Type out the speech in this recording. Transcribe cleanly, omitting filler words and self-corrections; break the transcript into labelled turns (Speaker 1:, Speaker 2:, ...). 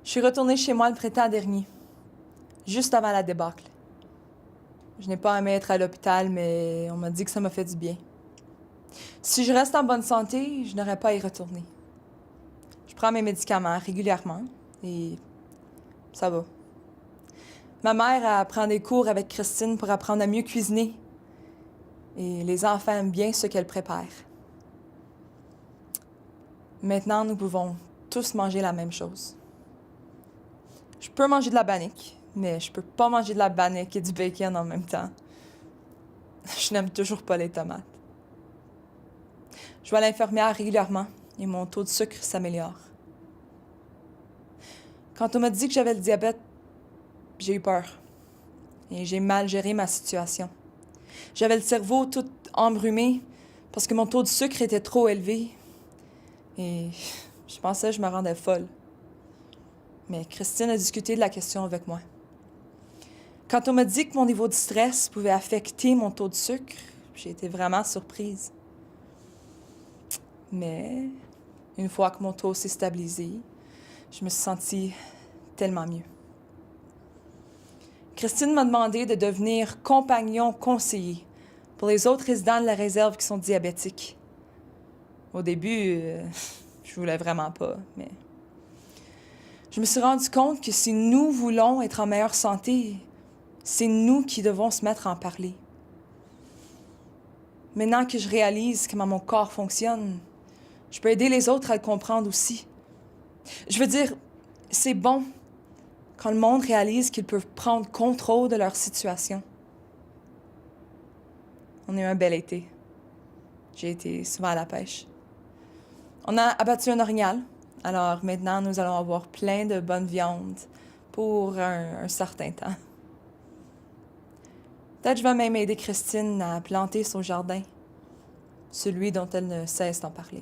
Speaker 1: Je suis retournée chez moi le printemps dernier, juste avant la débâcle. Je n'ai pas aimé être à l'hôpital, mais on m'a dit que ça m'a fait du bien. Si je reste en bonne santé, je n'aurais pas à y retourner. Je prends mes médicaments régulièrement et ça va. Ma mère elle prend des cours avec Christine pour apprendre à mieux cuisiner. Et les enfants aiment bien ce qu'elle prépare. Maintenant, nous pouvons tous manger la même chose. Je peux manger de la bannique, mais je peux pas manger de la bannique et du bacon en même temps. Je n'aime toujours pas les tomates. Je vais à l'infirmière régulièrement et mon taux de sucre s'améliore. Quand on m'a dit que j'avais le diabète, j'ai eu peur. Et j'ai mal géré ma situation. J'avais le cerveau tout embrumé parce que mon taux de sucre était trop élevé. Et je pensais que je me rendais folle. Mais Christine a discuté de la question avec moi. Quand on m'a dit que mon niveau de stress pouvait affecter mon taux de sucre, j'ai été vraiment surprise. Mais une fois que mon taux s'est stabilisé, je me suis sentie tellement mieux. Christine m'a demandé de devenir compagnon conseiller pour les autres résidents de la réserve qui sont diabétiques. Au début, je voulais vraiment pas, mais je me suis rendu compte que si nous voulons être en meilleure santé, c'est nous qui devons se mettre à en parler. Maintenant que je réalise comment mon corps fonctionne, je peux aider les autres à le comprendre aussi. Je veux dire, c'est bon quand le monde réalise qu'ils peuvent prendre contrôle de leur situation. On a eu un bel été. J'ai été souvent à la pêche. On a abattu un orignal, alors maintenant nous allons avoir plein de bonne viande pour un certain temps. Peut-être je vais même aider Christine à planter son jardin, celui dont elle ne cesse d'en parler.